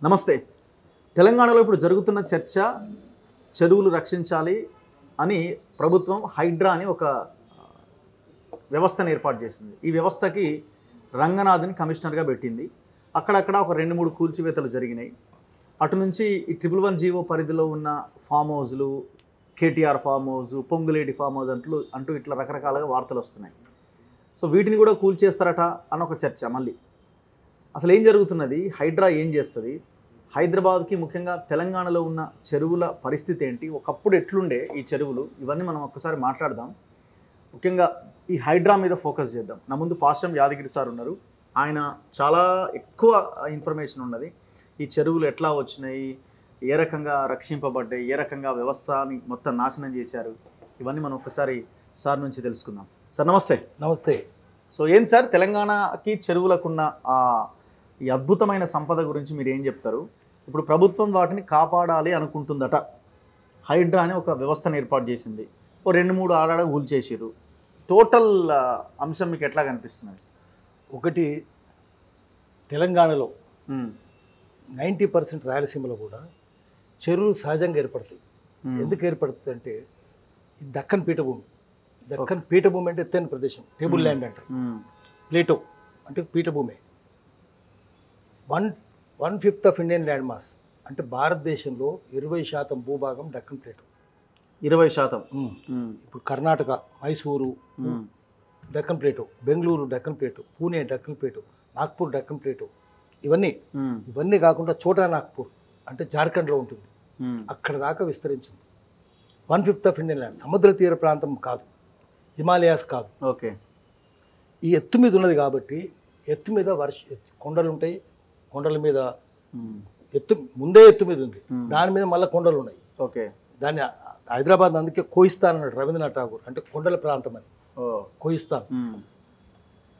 నమస్తే. తెలంగాణలో ఇప్పుడు జరుగుతున్న చర్చ చెరువులు రక్షించాలి అని ప్రభుత్వం హైడ్రా అని ఒక వ్యవస్థను ఏర్పాటు చేసింది. ఈ వ్యవస్థకి రంగనాథ్ని కమిషనర్గా పెట్టింది. అక్కడక్కడ ఒక 2-3 కూల్చివేతలు జరిగినాయి. అటు నుంచి ఈ 111 జీవో పరిధిలో ఉన్న ఫామ్ హౌస్లు, KTR farm house, Ponguleti farm house అంటూ ఇట్లా రకరకాలుగా వార్తలు వస్తున్నాయి. సో వీటిని కూడా కూల్చేస్తారట అని ఒక చర్చ. మళ్ళీ అసలు ఏం జరుగుతున్నది, హైడ్రా ఏం చేస్తుంది, హైదరాబాద్కి ముఖ్యంగా తెలంగాణలో ఉన్న చెరువుల పరిస్థితి ఏంటి, ఒకప్పుడు ఎట్లుండే ఈ చెరువులు, ఇవన్నీ మనం ఒక్కసారి మాట్లాడదాం. ముఖ్యంగా ఈ హైడ్రా మీద ఫోకస్ చేద్దాం. నా ముందు పాశ్రం యాదగిరి సార్ ఉన్నారు. ఆయన చాలా ఎక్కువ ఇన్ఫర్మేషన్ ఉన్నది. ఈ చెరువులు ఎట్లా వచ్చినాయి, ఏ రకంగా రక్షింపబడ్డాయి, ఏ రకంగా వ్యవస్థని మొత్తం నాశనం చేశారు, ఇవన్నీ మనం ఒక్కసారి సార్ నుంచి తెలుసుకుందాం. సార్ నమస్తే. నమస్తే. సో ఏం సార్, తెలంగాణకి చెరువులకున్న ఈ అద్భుతమైన సంపద గురించి మీరు ఏం చెప్తారు? ఇప్పుడు ప్రభుత్వం వాటిని కాపాడాలి అనుకుంటుందట. హైడ్రా అని ఒక వ్యవస్థను ఏర్పాటు చేసింది. ఓ 2-3 ఆడాడ కూల్చేసారు. టోటల్ అంశం మీకు ఎట్లా కనిపిస్తున్నది? ఒకటి, తెలంగాణలో 90% రాయలసీమలో కూడా చెరువులు సహజంగా ఏర్పడతాయి. ఎందుకు ఏర్పడుతుంది అంటే ఈ దక్కన్ పీఠభూమి. దక్కన్ పీఠభూమి అంటే ఎత్తైన ప్రదేశం, టేబుల్ ల్యాండ్ అంటారు. ప్లేటో అంటే పీఠభూమి. 1/5 ఆఫ్ ఇండియన్ ల్యాండ్ మాస్ అంటే భారతదేశంలో 20% భూభాగం దక్కన్ ప్లేటో. 20%. ఇప్పుడు Karnataka, Mysuru Deccan plateau, Bengaluru Deccan plateau, Pune Deccan plateau, Nagpur Deccan plateau, ఇవన్నీ కాకుండా చోటా నాగ్పూర్ అంటే జార్ఖండ్లో ఉంటుంది. అక్కడ దాకా విస్తరించింది. 1/5 ఆఫ్ ఇండియన్ ల్యాండ్. సముద్ర తీర ప్రాంతం కాదు, హిమాలయాస్ కాదు. ఓకే. ఈ ఎత్తు మీద ఉన్నది కాబట్టి ఎత్తు మీద కొండలు ఉంటాయి. కొండల మీద ముందే ఎత్తు మీద ఉంది, దాని మీద మళ్ళీ కొండలు ఉన్నాయి. ఓకే. దాన్ని హైదరాబాద్ అందుకే కోయిస్తాన్ అన్నాడు రవీంద్రనాథ్ ఠాగూర్, అంటే కొండల ప్రాంతం అని. కోయిస్తాన్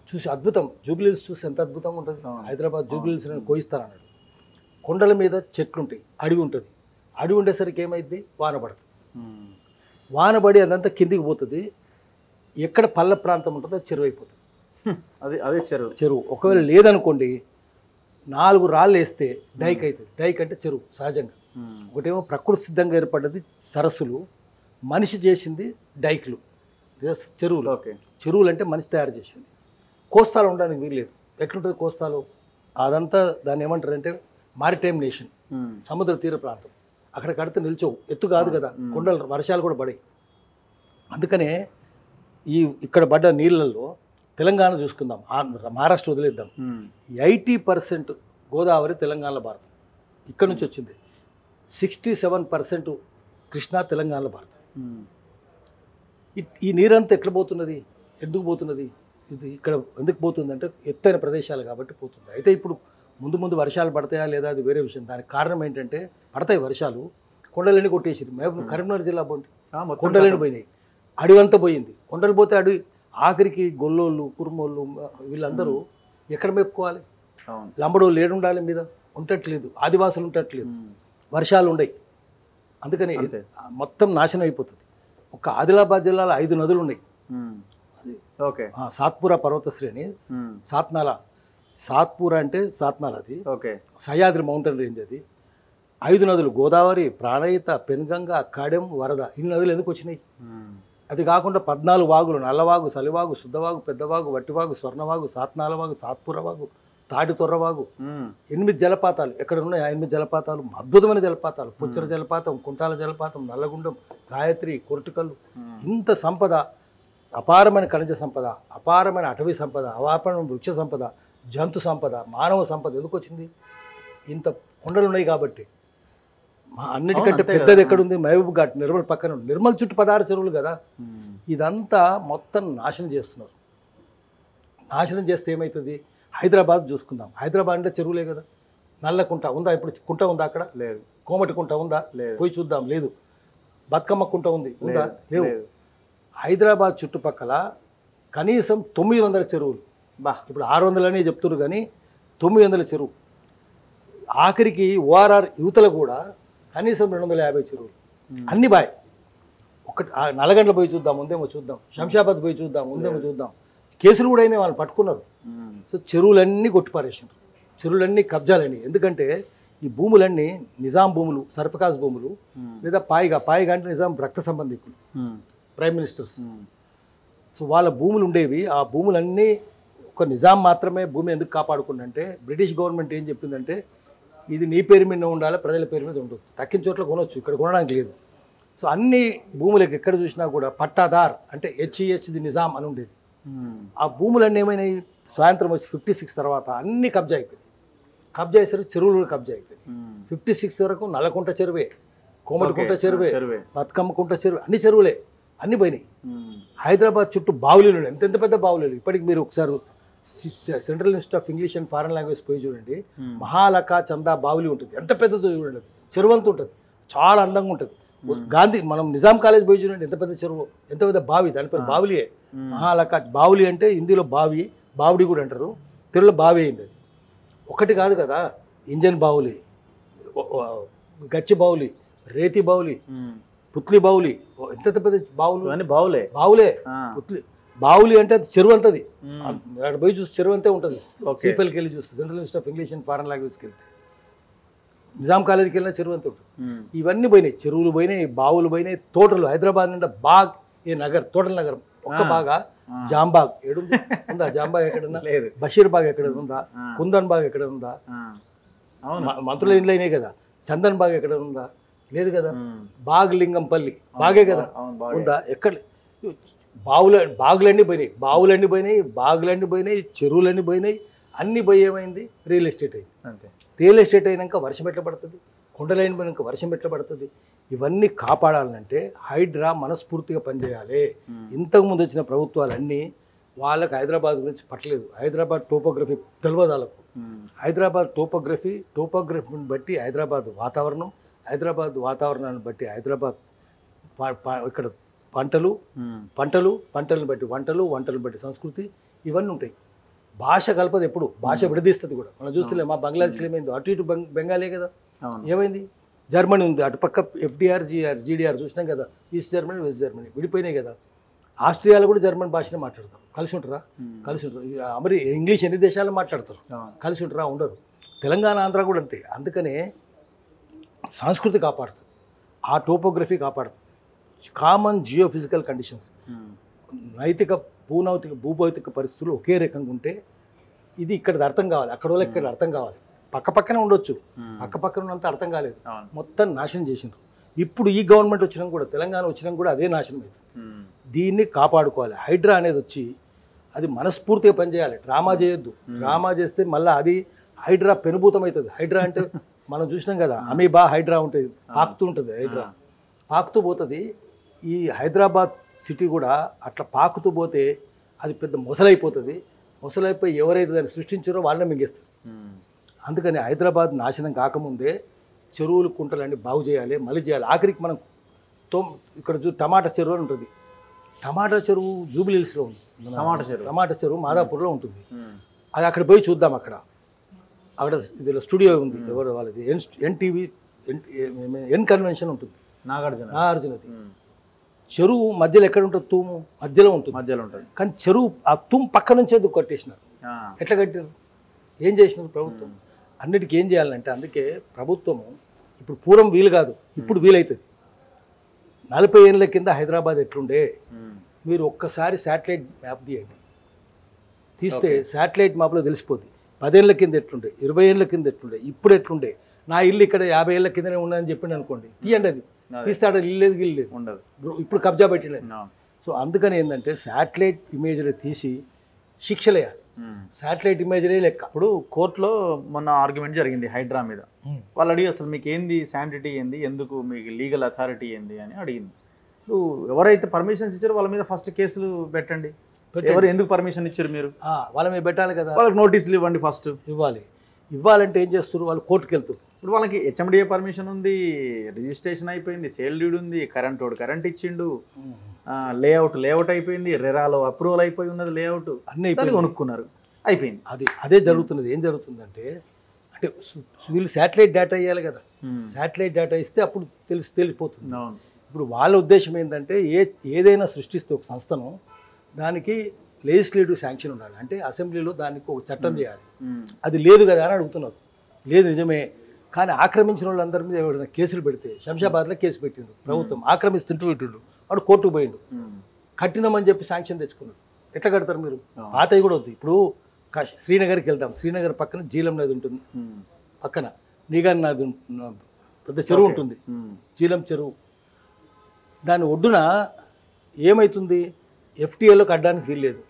చూసి అద్భుతం, జూబ్లీహిల్స్ చూసి ఎంత అద్భుతంగా ఉంటుంది. హైదరాబాద్ జూబ్లీహిల్స్ కోయిస్తాన్ అన్నాడు. కొండల మీద చెట్లు ఉంటాయి, అడవి ఉంటుంది. అడవి ఉండేసరికి ఏమైంది, వాన పడుతుంది. వాన పడి అదంతా కిందికి పోతుంది. ఎక్కడ పల్ల ప్రాంతం ఉంటుందో చెరువు అయిపోతుంది. అదే చెరువు. ఒకవేళ లేదనుకోండి, 4 రాళ్ళు వేస్తే డైక్ అవుతుంది. డైక్ అంటే చెరువు సహజంగా. ఒకటేమో ప్రకృతి సిద్ధంగా ఏర్పడ్డది సరస్సులు, మనిషి చేసింది డైక్లు, చెరువులు. ఓకే. చెరువులు అంటే మనిషి తయారు చేసింది. కోస్తాలు ఉండడానికి వీల్లేదు. ఎట్లుంటుంది కోస్తాలు? అదంతా దాన్ని ఏమంటారంటే మారిటైమ్ నేషన్, సముద్ర తీర ప్రాంతం. అక్కడ కడితే నిల్చోవు, ఎత్తు కాదు కదా, కొండలు, వర్షాలు కూడా పడాయి. అందుకనే ఇక్కడ పడ్డ నీళ్ళల్లో తెలంగాణ చూసుకుందాం, మహారాష్ట్ర వదిలేద్దాం. 80% గోదావరి తెలంగాణలో భారతం, ఇక్కడ నుంచి వచ్చింది. 67% కృష్ణా తెలంగాణలో భారతం. ఈ నీరంతా ఎట్లా పోతున్నది, ఎందుకు పోతున్నది? ఇది ఇక్కడ ఎందుకు పోతుందంటే ఎత్తైన ప్రదేశాలు కాబట్టి పోతుంది. అయితే ఇప్పుడు ముందు వర్షాలు పడతాయా లేదా అది వేరే విషయం. దానికి కారణం ఏంటంటే పడతాయి వర్షాలు, కొండలన్నీ కొట్టేసింది. మేము కరీంనగర్ జిల్లా పోండి, కొండలన్నీ పోయినాయి, అడవంతా పోయింది. కొండలు పోతే అడవి, ఆఖరికి గొల్లోళ్ళు, కురుమోళ్ళు వీళ్ళందరూ ఎక్కడ మేపుకోవాలి? లంబడోళ్ళు ఏడుండాలి, మీద ఉండట్లేదు, ఆదివాసులు ఉండట్లేదు, వర్షాలు ఉండయి. అందుకని మొత్తం నాశనం అయిపోతుంది. ఒక ఆదిలాబాద్ జిల్లాలో 5 నదులు ఉన్నాయి. ఓకే. సాత్పురా పర్వత శ్రేణి, సాత్పురా అంటే సాత్నాల, అది ఓకే, సహ్యాద్రి మౌంటైన్ రేంజ్. అది 5 నదులు, గోదావరి, ప్రాణహిత, పెన్గంగ, కడెం, వరద. ఇన్ని నదులు ఎందుకు వచ్చినాయి? అది కాకుండా 14 వాగులు, నల్లవాగు, సలివాగు, శుద్ధవాగు, పెద్దవాగు, వట్టివాగు, స్వర్ణవాగు, సాత్నాలవాగు, సాత్పురవాగు, తాటి తొర్రవాగు, 8 జలపాతాలు. ఎక్కడ ఉన్నాయి 8 జలపాతాలు? అద్భుతమైన జలపాతాలు. పుచ్చర జలపాతం, కుంటాల జలపాతం, నల్లగుండం, గాయత్రి, కొరటికల్లు. ఇంత సంపద, అపారమైన ఖనిజ సంపద, అపారమైన అటవీ సంపద, అపారమైన వృక్ష సంపద, జంతు సంపద, మానవ సంపద ఎందుకు వచ్చింది? ఇంత కొండలు ఉన్నాయి కాబట్టి. అన్నిటికంటే పెద్దది ఎక్కడుంది? మహబూబ్ ఘాట్, నిర్మల్ పక్కన. నిర్మల్ చుట్టూ 16 చెరువులు కదా. ఇదంతా మొత్తం నాశనం చేస్తున్నారు. నాశనం చేస్తే ఏమవుతుంది? హైదరాబాద్ చూసుకుందాం. హైదరాబాద్ అంటే చెరువులే కదా. నల్లకుంట ఉందా? ఇప్పుడు కుంట ఉందా అక్కడ? లేదు. కోమటి కుంట ఉందా? లేదు. పోయి చూద్దాం. లేదు. బతుకమ్మ కుంట ఉందా? లేవు. హైదరాబాద్ చుట్టుపక్కల కనీసం 900 చెరువులు. ఇప్పుడు 600 అనే చెప్తున్నారు కానీ 900 చెరువు. ఆఖరికి ఓఆర్ఆర్ యువతల కూడా కనీసం 250 చెరువులు. అన్ని బాయ్. ఒకటి నల్లగండ్ల పోయి చూద్దాం, ఉందేమో చూద్దాం. శంషాబాద్ పోయి చూద్దాం, ఉందేమో చూద్దాం. కేసులు కూడా అయినా వాళ్ళు పట్టుకున్నారు. సో చెరువులన్నీ కొట్టిపారేసారు, చెరువులన్నీ కబ్జాలని. ఎందుకంటే ఈ భూములన్నీ నిజాం భూములు, సర్ఫకాజ్ భూములు, లేదా పాయిగా అంటే నిజాం రక్త సంబంధికులు, ప్రైమ్ మినిస్టర్స్. సో వాళ్ళ భూములు ఉండేవి. ఆ భూములన్నీ ఒక నిజాం మాత్రమే భూమి ఎందుకు కాపాడుకుందంటే, బ్రిటిష్ గవర్నమెంట్ ఏం చెప్పిందంటే ఇది నీ పేరు మీద ఉండాలి, ప్రజల పేరు మీద ఉండదు. తక్కిన చోట్ల కొనవచ్చు, ఇక్కడ కొనడానికి లేదు. సో అన్ని భూములకు ఎక్కడ చూసినా కూడా పట్టాదార్ అంటే హెచ్ఈహెచ్ది నిజాం అని ఉండేది. ఆ భూములన్నీ ఏమైనాయి, స్వాతంత్రం వచ్చి 56 తర్వాత అన్ని కబ్జా అయిపోయింది. కబ్జా చేసరికి చెరువులు కూడా కబ్జా అయిపోయింది. 56 వరకు నల్లకుంట చెరువే, కోమటికుంట చెరువే, బతుకమ్మకుంట చెరువు, అన్ని చెరువులే, అన్ని పోయినాయి. హైదరాబాద్ చుట్టూ బావులీలు ఉన్నాయి, ఎంత పెద్ద బావులీలు. ఇప్పటికి మీరు ఒకసారి central institute of English and foreign language పోయి చూడండి, మహాలకా చందా బావులి ఉంటుంది, ఎంత పెద్దదో చూడండి, చెరువు అంతా ఉంటుంది, చాలా అందంగా ఉంటుంది. గాంధీ మనం నిజాం కాలేజ్ పోయి చూడండి, ఎంత పెద్ద చెరువు, ఎంత పెద్ద బావి, దాని పేరు బావులియే. మహాలకా బావులి అంటే హిందీలో బావి, బావుడి కూడా అంటారు, తెలుగులో బావి అయింది. అది ఒకటి కాదు కదా, ఇంజన్ బావులి, గచ్చి బావులి, రేతి బావులి, పుత్లి బావులి, ఎంత పెద్ద బావులు, బావులే పుత్లి బావులి అంటే అది చెరువు అంతది. అక్కడ పోయి చూస్తే చెరువు అంతే ఉంటుంది. సీపల్కి వెళ్ళి చూస్తే central institute of English and foreign లాంగ్వేజ్కి వెళ్తే నిజాం కాలేజీకి వెళ్ళిన చెరువు అంతా ఉంటుంది. ఇవన్నీ పోయినాయి, చెరువులు పోయినాయి, బావులు పోయినాయి, తోటలు. హైదరాబాద్ నుండి బాగ్ ఏ నగర్, తోటల నగరం ఒక్క బాగా జాంబాగ్ ఉందా? జాంబాగ్ ఎక్కడన్నా, బషీర్ బాగ్ ఎక్కడ ఉందా, కుందన్ బాగ్ ఎక్కడ ఉందా? మంత్రుల ఇండ్లు అయినాయి కదా. చందన్ బాగ్ ఎక్కడ ఉందా? లేదు కదా. బాగ్ లింగంపల్లి బాగే కదా ఉందా? ఎక్కడ? బాగులన్నీ పోయినాయి, బావులన్నీ పోయినాయి, బాగులన్నీ పోయినాయి, చెరువులన్నీ పోయినాయి, అన్నీ పోయి ఏమైంది, రియల్ ఎస్టేట్ అయింది. అంతే. రియల్ ఎస్టేట్ అయినాక వర్షం ఎట్లా పడుతుంది, కొండలైన పోయినాక వర్షం ఎట్లా పడుతుంది? ఇవన్నీ కాపాడాలంటే హైడ్రా మనస్ఫూర్తిగా పనిచేయాలి. ఇంతకుముందు వచ్చిన ప్రభుత్వాలన్నీ వాళ్ళకి హైదరాబాద్ గురించి పట్టలేదు. హైదరాబాద్ టోపోగ్రఫీ తెలియదు వాళ్ళకు. హైదరాబాద్ టోపోగ్రఫీని బట్టి హైదరాబాద్ వాతావరణం, హైదరాబాద్ వాతావరణాన్ని బట్టి హైదరాబాద్ ఇక్కడ పంటలను బట్టి వంటలను బట్టి సంస్కృతి, ఇవన్నీ ఉంటాయి. భాష కలపదు ఎప్పుడు, భాష విడదీస్తుంది కూడా. మనం చూస్తలే, మా బంగ్లాదేశ్లో ఏమైంది, అటు ఇటు బెంగాలే కదా, ఏమైంది? జర్మనీ ఉంది, అటుపక్క FDR GDR చూసినాం కదా, ఈస్ట్ జర్మనీ వెస్ట్ జర్మనీ విడిపోయినాయి కదా. ఆస్ట్రియాలో కూడా జర్మన్ భాషనే మాట్లాడతారు. కలిసి ఉంటారా? కలిసి ఉంటారు. ఇంగ్లీష్ ఎన్ని దేశాలు మాట్లాడతారు, కలిసి ఉంటారా? ఉండరు. తెలంగాణ ఆంధ్ర కూడా అంతే. అందుకనే సంస్కృతి కాపాడుతుంది, ఆ టోపోగ్రఫీ కాపాడుతుంది. కామన్ జియోఫిజికల్ కండిషన్స్, నైతిక భూభౌతిక పరిస్థితులు ఒకే రకంగా ఉంటే ఇది ఇక్కడ అర్థం కావాలి, అక్కడ వాళ్ళకి ఇక్కడ అర్థం కావాలి. పక్కనే ఉండొచ్చు, పక్కన ఉన్నంత అర్థం కాలేదు, మొత్తం నాశనం చేసినారు. ఇప్పుడు ఈ గవర్నమెంట్ వచ్చినా కూడా, తెలంగాణ వచ్చినా కూడా అదే నాశనం అవుతుంది. దీన్ని కాపాడుకోవాలి. హైడ్రా అనేది వచ్చి అది మనస్ఫూర్తిగా పనిచేయాలి, డ్రామా చేయొద్దు. డ్రామా చేస్తే మళ్ళీ అది హైడ్రా పెనుభూతం అవుతుంది. హైడ్రా అంటే మనం చూసినాం కదా, అమీబా హైడ్రా ఉంటుంది, పాకుతూ ఉంటుంది. హైడ్రా పాకుతూ పోతుంది. ఈ హైదరాబాద్ సిటీ కూడా అట్లా పాకుతూ పోతే అది పెద్ద మొసలైపోతుంది. మొసలైపోయి ఎవరైతే దాన్ని సృష్టించారో వాళ్ళని మింగేస్తారు. అందుకని హైదరాబాద్ నాశనం కాకముందే చెరువులు, కుంటలన్నీ బాగు చేయాలి, మళ్ళీ చేయాలి. ఆఖరికి మనం ఇక్కడ టమాటా చెరువు అని ఉంటుంది. టమాటా చెరువు జూబ్లీ హిల్స్లో ఉంది. టమాటా చెరువు మాదాపూర్లో ఉంటుంది. అది అక్కడ పోయి చూద్దాం. అక్కడ ఇది స్టూడియో ఉంది, ఎవరు వాళ్ళది, ఎన్టీవీ ఎన్ కన్వెన్షన్ ఉంటుంది, నాగార్జునది. చెరువు మధ్యలో ఎక్కడ ఉంటుంది? తూము మధ్యలో ఉంటుంది. కానీ చెరువు ఆ తూము పక్క నుంచే కట్టేసినారు. ఎట్లా కట్టారు? ఏం చేసినారు ప్రభుత్వం? అన్నిటికీ ఏం చేయాలంటే, అందుకే ప్రభుత్వము ఇప్పుడు పూర్వం వీలు కాదు, ఇప్పుడు వీలవుతుంది. 40 ఏళ్ళ కింద హైదరాబాద్ ఎట్లుండే మీరు ఒక్కసారి శాటిలైట్ మ్యాప్ తీయండి, తీస్తే శాటిలైట్ మ్యాప్లో తెలిసిపోద్ది. 10 ఏళ్ళ కింద ఎట్లుండే, 20 ఏళ్ళ కింద ఎట్లుండే, ఇప్పుడు ఎట్లుండే. నా ఇల్లు ఇక్కడ 50 ఏళ్ళ కిందనే ఉన్నదని చెప్పింది అనుకోండి, తీయండి. అది తీస్తే అక్కడ ఇల్లు లేదు, గిల్లు లేదు, ఉండదు. ఇప్పుడు కబ్జా పెట్టలేదు. సో అందుకని ఏంటంటే శాటిలైట్ ఇమేజ్లు తీసి శిక్షలేయాలి. శాటిలైట్ ఇమేజ్లే లెక్క. ఇప్పుడు కోర్టులో మొన్న ఆర్గ్యుమెంట్ జరిగింది హైడ్రా మీద. వాళ్ళు అడిగి అసలు మీకు ఏంది శాంటిటీ ఏంది, ఎందుకు మీకు లీగల్ అథారిటీ ఏంది అని అడిగింది. ఇప్పుడు ఎవరైతే పర్మిషన్స్ ఇచ్చారో వాళ్ళ మీద ఫస్ట్ కేసులు పెట్టండి. ఎవరు ఎందుకు పర్మిషన్ ఇచ్చారు మీరు, వాళ్ళ మీద పెట్టాలి కదా. వాళ్ళకి నోటీసులు ఇవ్వండి, ఫస్ట్ ఇవ్వాలంటే ఏం చేస్తారు? వాళ్ళు కోర్టుకు వెళ్తారు. ఇప్పుడు వాళ్ళకి HMDA పర్మిషన్ ఉంది, రిజిస్ట్రేషన్ అయిపోయింది, సేల్ డ్యూడ్ ఉంది, కరెంట్ ఇచ్చిండు, లేఅవుట్ అయిపోయింది, రెరాలో అప్రూవల్ అయిపోయి ఉన్నది, లేఅవుట్ అన్నీ కొనుక్కున్నారు, అయిపోయింది. అదే జరుగుతున్నది. ఏం జరుగుతుందంటే, అంటే వీళ్ళు శాటిలైట్ డేటా ఇవ్వాలి కదా, శాటిలైట్ డేటా ఇస్తే అప్పుడు తెలిసిపోతుంది. ఇప్పుడు వాళ్ళ ఉద్దేశం ఏంటంటే, ఏదైనా సృష్టిస్తే ఒక సంస్థను, దానికి లెజిస్లేటివ్ శాంక్షన్ ఉండాలి. అంటే అసెంబ్లీలో దానికి ఒక చట్టం చేయాలి. అది లేదు కదా అని అడుగుతున్నారు. లేదు, నిజమే, కానీ ఆక్రమించిన వాళ్ళందరి మీద ఎవరైనా కేసులు పెడితే శంషాబాద్లో కేసు పెట్టిండు ప్రభుత్వం, ఆక్రమిస్తుంటూ పెట్టిండు, వాడు కోర్టుకు పోయిండు, కట్టినామని చెప్పి శాంక్షన్ తెచ్చుకున్నాడు. ఎట్లా కడతారు మీరు? పాతవి కూడా వద్దు. ఇప్పుడు శ్రీనగర్కి వెళ్దాం, శ్రీనగర్ పక్కన జీలం నది ఉంటుంది, పక్కన నీగాన్ నది పెద్ద చెరువు ఉంటుంది, జీలం చెరువు. దాని ఒడ్డున ఏమవుతుంది, ఎఫ్టీఏలో కట్టడానికి వీల్లేదు.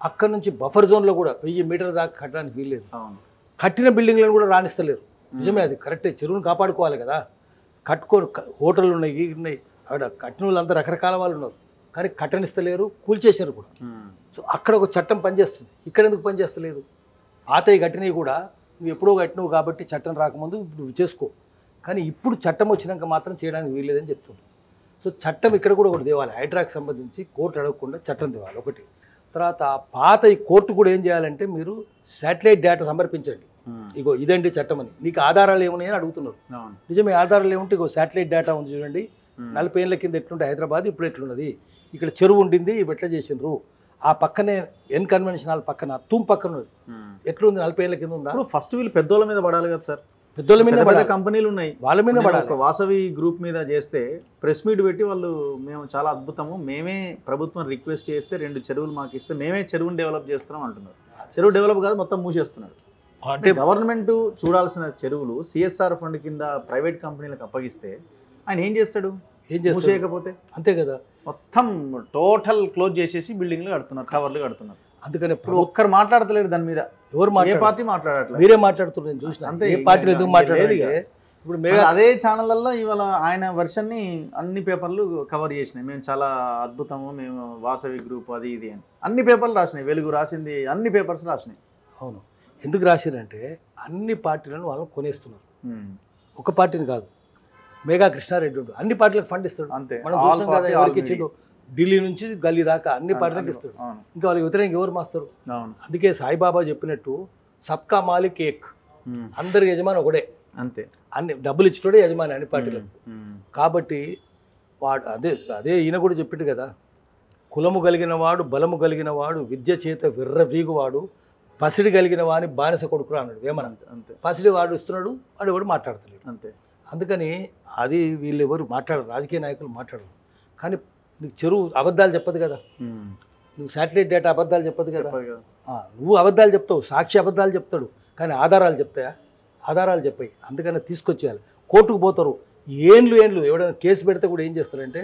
అక్కడ నుంచి బఫర్ జోన్లో కూడా 1000 మీటర్ల దాకా కట్టడానికి వీల్లేదు. కట్టిన బిల్డింగ్లను కూడా రాణిస్తలేరు. నిజమే, అది కరెక్టే, చెరువును కాపాడుకోవాలి కదా. హోటళ్ళు ఉన్నాయి, అక్కడ కట్టిన వాళ్ళంతా రకరకాల వాళ్ళు ఉన్నారు, కానీ కట్టనిస్తలేరు, కూల్చేశారు కూడా. సో అక్కడ ఒక చట్టం పనిచేస్తుంది, ఇక్కడ ఎందుకు పనిచేస్తలేదు? పాతవి కట్టినవి కూడా నువ్వు ఎప్పుడో కట్టినవు కాబట్టి చట్టం రాకముందు నువ్వు చేసుకో, కానీ ఇప్పుడు చట్టం వచ్చినాక మాత్రం చేయడానికి వీల్లేదని చెప్తుంది. సో చట్టం ఇక్కడ కూడా ఒకటి తేవాలి, హైడ్రాకి సంబంధించి కోర్టు అడగకుండా చట్టం తేవాలి ఒకటి. తర్వాత పాత ఈ కోర్టు కూడా ఏం చేయాలంటే, మీరు శాటిలైట్ డేటా సమర్పించండి, ఇగో ఇదండి చట్టం అని. నీకు ఆధారాలు ఏమున్నాయని అడుగుతున్నారు. నిజమే, ఆధారాలు ఏముంటే ఇగో శాటిలైట్ డేటా ఉంది చూడండి, 40 ఏళ్ళ కింద ఎట్లుంటే హైదరాబాద్ ఇప్పుడు ఎట్లున్నది, ఇక్కడ చెరువు ఉండింది, ఇవి ఎట్లా చేసిండ్రు, ఆ పక్కనే ఎన్ కన్వెన్షన్ హాల్ పక్కన తూమ్ పక్కన ఉన్నది, ఎట్లుంది 40 ఏళ్ళ కింద ఉందా? ఫస్ట్ వీళ్ళు పెద్దోళ్ళ మీద పడాలి కదా సార్, పెద్దోళ్ళ మీద పెద్ద కంపెనీలు ఉన్నాయి, వాళ్ళ మీద పడాలి. ఒక వాసవి గ్రూప్ మీద చేస్తే ప్రెస్ మీట్ పెట్టి వాళ్ళు మేము చాలా అద్భుతము, మేమే ప్రభుత్వం రిక్వెస్ట్ చేస్తే 2 చెరువులు మాకు ఇస్తే మేమే చెరువుని డెవలప్ చేస్తున్నాం అంటున్నారు. చెరువు డెవలప్ కాదు, మొత్తం మూసేస్తున్నారు. అంటే గవర్నమెంట్ చూడాల్సిన చెరువులు సిఎస్ఆర్ ఫండ్ కింద ప్రైవేట్ కంపెనీలకు అప్పగిస్తే ఆయన ఏం చేస్తాడు? మూసేయకపోతే అంతే కదా, మొత్తం టోటల్ క్లోజ్ చేసేసి బిల్డింగ్లు కడుతున్నారు, టవర్లు కడుతున్నారు. అందుకని ఇప్పుడు ఒక్కరు మాట్లాడతలేరు దాని మీద, ఎవరు ఏ పార్టీ మాట్లాడట్లేదు, మీరే మాట్లాడుతున్నారు. నేను చూసిన అంతే, ఏ పార్టీలు ఎందుకు మాట్లాడలేదు? ఇప్పుడు అదే ఛానళ్ళల్లో ఇవాళ ఆయన వర్షన్ని అన్ని పేపర్లు కవర్ చేసినాయి, మేము చాలా అద్భుతము, మేము వాసవి గ్రూప్ అది ఇది అని అన్ని పేపర్లు రాసినాయి, వెలుగు రాసింది, అన్ని పేపర్స్ రాసినాయి. అవును, ఎందుకు రాశారంటే అన్ని పార్టీలను వాళ్ళని కొనేస్తున్నారు. ఒక పార్టీని కాదు, మేఘా కృష్ణారెడ్డి ఉండు అన్ని పార్టీలకు ఫండ్ ఇస్తాడు. అంతే, మనం చూసినాం కదా, ఎవరికి ఇచ్చిండు, ఢిల్లీ నుంచి గల్లీ దాకా అన్ని పార్టీలకు ఇస్తాడు. ఇంకా వాళ్ళకి వ్యతిరేకంగా ఎవరు మాస్తారు? అందుకే సాయిబాబా చెప్పినట్టు సబ్కా మాలిక్ ఏక్, అందరి యజమాని ఒకడే, అంతే, అన్ని డబ్బులు ఇచ్చేటోడే యజమాని అన్ని పార్టీలకు. కాబట్టి వాడు అదే ఈయన కూడా చెప్పిండు కదా, కులము కలిగిన వాడు, బలము కలిగిన వాడు, విద్య చేత విర్రవీగువాడు, పసిడి కలిగిన వాడిని బానిస కొడుకురా అన్నాడు వేమన. అంతే, పసిడి వాడు ఇస్తున్నాడు, వాడు ఎవడు మాట్లాడతలేడు. అంతే, అందుకని అది వీళ్ళు ఎవరు మాట్లాడరు, రాజకీయ నాయకులు మాట్లాడరు. కానీ నీకు చెరువు అబద్ధాలు చెప్పదు కదా, నువ్వు శాటిలైట్ డేటా అబద్ధాలు చెప్పదు కదా, నువ్వు అబద్ధాలు చెప్తావు, సాక్షి అబద్ధాలు చెప్తాడు, కానీ ఆధారాలు చెప్తాయా? ఆధారాలు చెప్పాయి. అందుకని తీసుకొచ్చేయాలి. కోర్టుకు పోతారు, ఏండ్లు ఎవడైనా కేసు పెడితే కూడా ఏం చేస్తారంటే,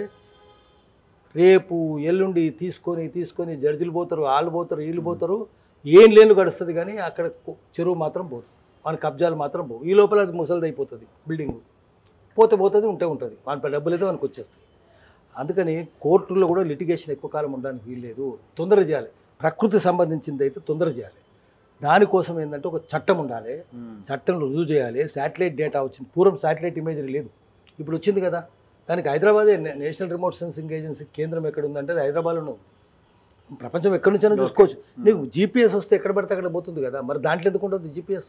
రేపు ఎల్లుండి తీసుకొని జడ్జిలు పోతారు, వాళ్ళు పోతారు, వీళ్ళు పోతారు, ఏం లేను గడుస్తుంది, కానీ అక్కడ చెరువు మాత్రం పోదు, మన కబ్జాలు మాత్రం పోవు. ఈ లోపల అది ముసలిది అయిపోతుంది, బిల్డింగు పోతుంది, ఉంటుంది, వాని డబ్బులు అయితే మనకు వచ్చేస్తాయి. అందుకని కోర్టుల్లో కూడా లిటిగేషన్ ఎక్కువ కాలం ఉండడానికి వీల్లేదు, తొందర చేయాలి. ప్రకృతి సంబంధించింది అయితే తొందర చేయాలి. దానికోసం ఏంటంటే ఒక చట్టం ఉండాలి, చట్టం రుజువు చేయాలి. శాటిలైట్ డేటా వచ్చింది, పూర్వం శాటిలైట్ ఇమేజరీ లేదు, ఇప్పుడు వచ్చింది కదా. దానికి హైదరాబాదే నేషనల్ రిమోట్ సెన్సింగ్ ఏజెన్సీ కేంద్రం ఎక్కడ ఉందంటే అది హైదరాబాద్లో ఉంది. ప్రపంచం ఎక్కడి నుంచైనా చూసుకోవచ్చు. నీకు జీపీఎస్ వస్తే ఎక్కడ పడితే అక్కడ పోతుంది కదా, మరి దాంట్లో ఎందుకు ఉంటుంది జీపీఎస్?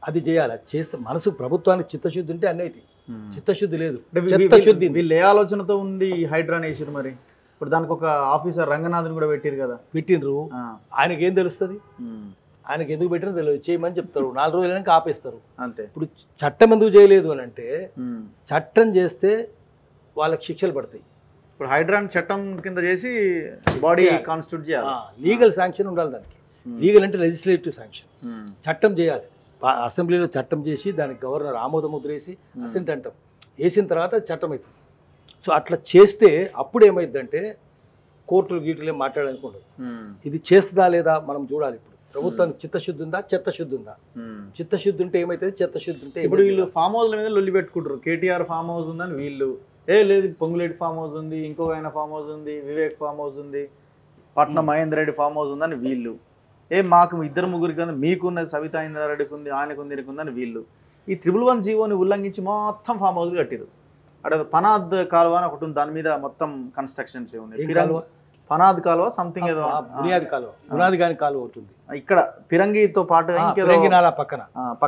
అది చేయాలి. అది చేస్తే మనసు ప్రభుత్వానికి చిత్తశుద్ధి ఉంటే అన్నీ అవుతాయి. చిత్తశుద్ధి లేదు, చిత్తశుద్ధి. వీళ్ళు ఏ ఆలోచనతో ఉండి హైడ్రాన్ వేసారు మరి? ఇప్పుడు దానికి ఒక ఆఫీసర్ రంగనాథన్ కూడా పెట్టారు కదా, పెట్టినరు. ఆయనకి ఏం తెలుస్తుంది? ఆయనకి ఎందుకు పెట్టినా తెలియదు, చేయమని చెప్తారు, 4 రోజులు అయినాక ఆపేస్తారు. అంతే. ఇప్పుడు చట్టం ఎందుకు చేయలేదు అని అంటే, చట్టం చేస్తే వాళ్ళకి శిక్షలు పడతాయి. ఇప్పుడు హైడ్రాన్ చట్టం కింద చేసి బాడీ కాన్స్టిట్యూట్ చేయాలి, లీగల్ శాంక్షన్ ఉండాలి దానికి. లీగల్ అంటే లెజిస్లేటివ్ శాంక్షన్, చట్టం చేయాలి. అసెంబ్లీలో చట్టం చేసి దానికి గవర్నర్ ఆమోద ముద్ర వేసి అసెంట్ అంటాం, వేసిన తర్వాత చట్టం అవుతుంది. సో అట్లా చేస్తే అప్పుడు ఏమైందంటే కోర్టులు గీటులు ఏం మాట్లాడాలనుకుంటుంది. ఇది చేస్తుందా లేదా మనం చూడాలి. ఇప్పుడు ప్రభుత్వానికి చిత్తశుద్ధి ఉందా, చిత్తశుద్ధి ఉందా? చిత్తశుద్ధి ఉంటే ఏమవుతుంది, చిత్తశుద్ధి ఉంటే ఇప్పుడు వీళ్ళు ఫామ్ హౌస్ల మీద లొల్లి పెట్టుకుంటారు. కేటీఆర్ ఫామ్ హౌస్ ఉందని వీళ్ళు, లేదు పొంగులేటి ఫామ్ హౌస్ ఉంది, ఇంకొక ఆయన ఫామ్ హౌస్ ఉంది, వివేక్ ఫామ్ హౌస్ ఉంది, పట్నం మహేందర్ రెడ్డి ఫామ్ హౌస్ ఉందని వీళ్ళు, మాకు 2-3 ఉంది, మీకున్నది సవితా ఇంద్రారెడ్డికి ఉంది, ఆయనకు దీనికి ఉందని వీళ్ళు. ఈ 111 జీవోని ఉల్లంఘించి మొత్తం ఫామ్ హౌస్లు కట్టారు. అక్కడ పనాద్ కాలువ అని ఒకటి ఉంది, దాని మీద మొత్తం కన్స్ట్రక్షన్స్ ఉన్నాయి. పనాద్ కాలువ సంథింగ్ ఏదో, బునియాది కాలువ, బునాది గాని కాలువ ఒకటి ఉంది ఇక్కడ పిరంగితో పాటు, ఇంకేదో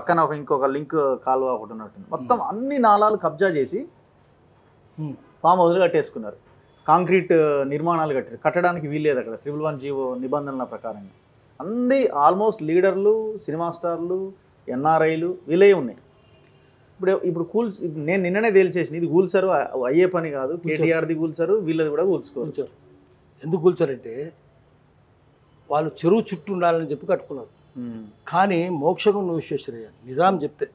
పక్కన ఇంకొక లింక్ కాలువ ఒకటి ఉన్నట్టుంది. మొత్తం అన్ని నాలాలు కబ్జా చేసి ఫామ్ హౌస్లు కట్టేసుకున్నారు. కాంక్రీట్ నిర్మాణాలు కట్టడానికి వీల్లేదు అక్కడ 111 జీవో నిబంధనల ప్రకారంగా. ఆల్మోస్ట్ లీడర్లు, సినిమా స్టార్లు, ఎన్ఆర్ఐలు వీళ్ళే ఉన్నాయి. ఇప్పుడు నేను నిన్ననే తేల్చేసిన ఇది కూల్చారు అయ్యే పని కాదు, కేటీఆర్ది కూల్చారు, వీళ్ళది కూడా కూల్చుకోరు. కూల్చారు. ఎందుకు కూల్చారంటే వాళ్ళు చెరువు చుట్టూ ఉండాలని చెప్పి కట్టుకున్నారు. కానీ మోక్షగుండం విశ్వేశ్వరయ్య నిజాం చెప్తే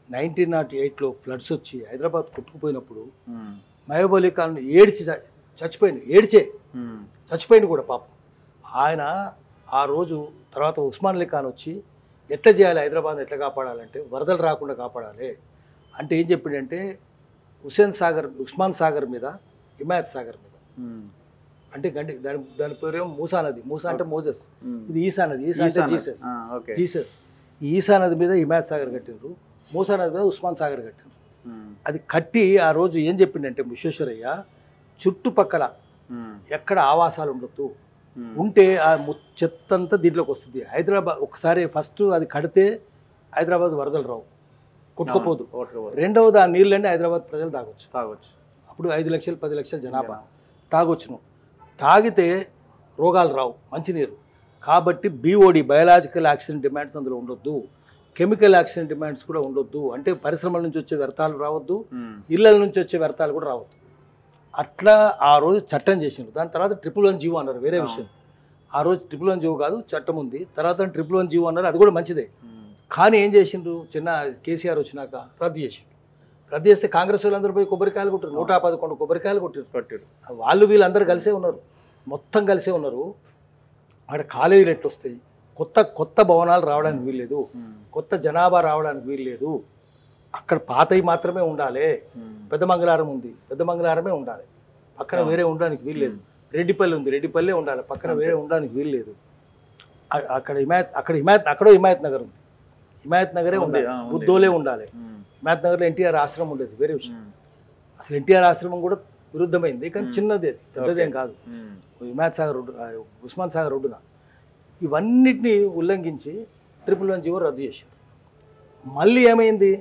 1908లో ఫ్లడ్స్ వచ్చి హైదరాబాద్ కొట్టుకుపోయినప్పుడు మహబూబ్ అలీ ఖాన్ ఏడ్చి చచ్చిపోయింది, చచ్చిపోయింది కూడా పాపం. ఆయన ఆ రోజు తర్వాత ఉస్మాన్ అలీ ఖాన్ వచ్చి ఎట్లా చేయాలి, హైదరాబాద్ని ఎట్లా కాపాడాలంటే వరదలు రాకుండా కాపాడాలి అంటే ఏం చెప్పిండంటే ఉస్మాన్ సాగర్ మీద హిమాయత్ సాగర్ మీద అంటే దాని పేరు మూసా నది. మూసా అంటే మోజెస్, ఇది ఈసా నది. ఈసా అంటే జీసస్. ఈ ఈసా నది మీద హిమాయత్ సాగర్ కట్టిండ్రు, మూసా నది మీద ఉస్మాన్ సాగర్ కట్టిండ్రు. అది కట్టి ఆ రోజు ఏం చెప్పిండంటే విశ్వేశ్వరయ్య చుట్టుపక్కల ఎక్కడ ఆవాసాలు ఉండొద్దు, ఉంటే ఆ చెత్తంతా దీంట్లోకి వస్తుంది. హైదరాబాద్ ఒకసారి ఫస్ట్ అది కడితే హైదరాబాద్ వరదలు రావు, కొట్టుకుపోదు. రెండవది ఆ నీళ్ళని హైదరాబాద్ ప్రజలు తాగొచ్చు. అప్పుడు 5 లక్షలు 10 లక్షల జనాభా తాగొచ్చును. తాగితే రోగాలు రావు, మంచినీరు. కాబట్టి BOD బయలాజికల్ యాక్సిడెంట్ డిమాండ్స్ అందులో ఉండొద్దు, కెమికల్ యాక్సిడెంట్ డిమాండ్స్ కూడా ఉండొద్దు. అంటే పరిశ్రమల నుంచి వచ్చే వ్యర్థాలు రావద్దు, ఇళ్ళ నుంచి వచ్చే వ్యర్థాలు కూడా రావద్దు. అట్లా ఆ రోజు చట్టం చేసిండ్రు. దాని తర్వాత 111 జీవో అన్నారు, వేరే విషయం. ఆ రోజు 111 జీవో కాదు, చట్టం ఉంది. తర్వాత 111 జీవో అన్నారు, అది కూడా మంచిదే. కానీ ఏం చేసిండ్రు, చిన్న కేసీఆర్ వచ్చినాక రద్దు చేసిండ్రు. రద్దు చేస్తే కాంగ్రెస్ వాళ్ళందరూ పోయి కొబ్బరికాయలు కొట్టారు, 111 కొబ్బరికాయలు కొట్టారు. వాళ్ళు వీళ్ళందరూ కలిసే ఉన్నారు, మొత్తం కలిసే ఉన్నారు. అక్కడ కాలేజీలు ఎట్లు వస్తాయి, కొత్త భవనాలు రావడానికి వీల్లేదు, కొత్త జనాభా రావడానికి వీల్లేదు. అక్కడ పాతవి మాత్రమే ఉండాలి. పెద్ద మంగళారం ఉంది, పెద్ద మంగళారమే ఉండాలి, పక్కన వేరే ఉండడానికి వీల్లేదు. రెడ్డిపల్లి ఉంది, రెడ్డిపల్లె ఉండాలి, పక్కన వేరే ఉండడానికి వీల్లేదు. అక్కడ హిమాయత్ నగర్ ఉంది, హిమాయత్ నగరే ఉండాలి, బుద్ధోలే ఉండాలి. హిమాయత్ నగర్లో ఎన్టీఆర్ ఆశ్రమం ఉండేది, వేరే విషయం. అసలు ఎన్టీఆర్ ఆశ్రమం కూడా విరుద్ధమైంది, కానీ చిన్నది, అది పెద్దదేం కాదు. హిమాయత్ సాగర్ రోడ్డు, ఉస్మాన్ సాగర్ రోడ్డున ఇవన్నిటిని ఉల్లంఘించి 111 జీవో రద్దు చేశారు. మళ్ళీ ఏమైంది,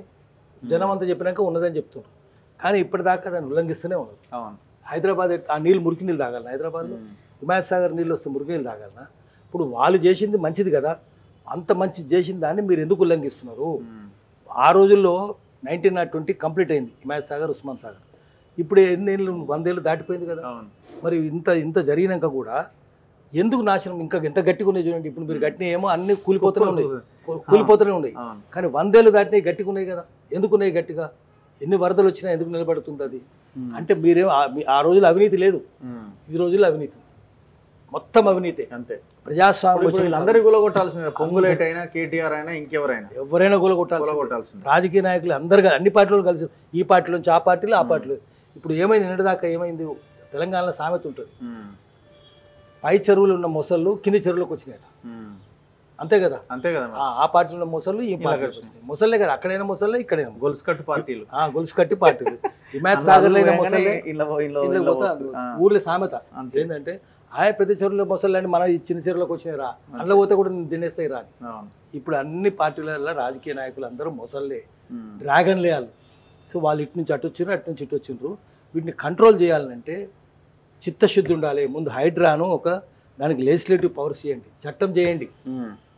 జనం అంతా చెప్పినాక ఉన్నదని చెప్తున్నారు, కానీ ఇప్పటిదాకా దాన్ని ఉల్లంఘిస్తూనే ఉన్నారు. హైదరాబాద్ ఆ నీళ్ళు మురికి నీళ్ళు తాగాలన్నా, హైదరాబాద్లో హిమాయత్ సాగర్ నీళ్ళు వస్తే మురికి నీళ్ళు తాగాలన్నా? ఇప్పుడు వాళ్ళు చేసింది మంచిది కదా, అంత మంచిది చేసిన దాన్ని మీరు ఎందుకు ఉల్లంఘిస్తున్నారు? ఆ రోజుల్లో 1920 కంప్లీట్ అయింది హిమాయత్ సాగర్, ఉస్మాన్ సాగర్. ఇప్పుడు ఎన్నేళ్ళు, 100 ఏళ్ళు దాటిపోయింది కదా. మరి ఇంత జరిగినాక కూడా ఎందుకు నాశనం ఇంకా ఎంత గట్టిగా ఉన్నాయి చూడండి. ఇప్పుడు మీరు గట్టిన ఏమో అన్ని కూలిపోతూనే ఉన్నాయి, కానీ 100 ఏళ్ళు దాటినాయి గట్టిగా ఉన్నాయి కదా. ఎందుకు ఉన్నాయి గట్టిగా? ఎన్ని వరదలు వచ్చినా ఎందుకు నిలబడుతుంది అది? అంటే మీరేమో ఆ రోజుల్లో అవినీతి లేదు, ఈ రోజుల్లో అవినీతి, మొత్తం అవినీతి. అంతే. ప్రజాస్వామ్యం అందరికీ కూలగొట్టాల్సిందే, పొంగులేట్ అయినా, కేటీఆర్ అయినా, ఇంకెవరైనా, ఎవరైనా కూలగొట్టాల్సింది. రాజకీయ నాయకులు అందరు అన్ని పార్టీలు కలిసి, ఈ పార్టీల నుంచి ఆ పార్టీలు, ఆ పార్టీలు. ఇప్పుడు ఏమైంది, నిన్నటిదాకా ఏమైంది, తెలంగాణలో సామెత ఉంటుంది, పై చెరువులు ఉన్న మొసళ్ళు కింది చెరువులోకి వచ్చినాయట. అంతే కదా. ఆ పార్టీలో ఉన్న మొసళ్ళు ఈ పార్టీ మొసళ్ళే కదా, అక్కడైనా మొసళ్ళే, ఇక్కడైనా గొలుసు కట్టి పార్టీలు. హిమాయత్ సాగర్లో అయిన మొసళ్ళే, ఊర్లో సామెత ఏంటంటే పెద్ద చెరువులో మొసళ్ళు అంటే మన చిన్న చెరువులోకి వచ్చినాయి రా, అందులో పోతే కూడా తినేస్తాయి రా. ఇప్పుడు అన్ని పార్టీలలో రాజకీయ నాయకులు అందరూ మొసళ్ళే, డ్రాగన్లే వాళ్ళు. సో వాళ్ళు ఇటు నుంచి అటు వచ్చిండ్రు, అటు నుంచి ఇటు వచ్చిండ్రు. వీటిని కంట్రోల్ చేయాలంటే చిత్తశుద్ధి ఉండాలి. ముందు హైడ్రాను దానికి లెజిస్లేటివ్ పవర్స్ చేయండి, చట్టం చేయండి,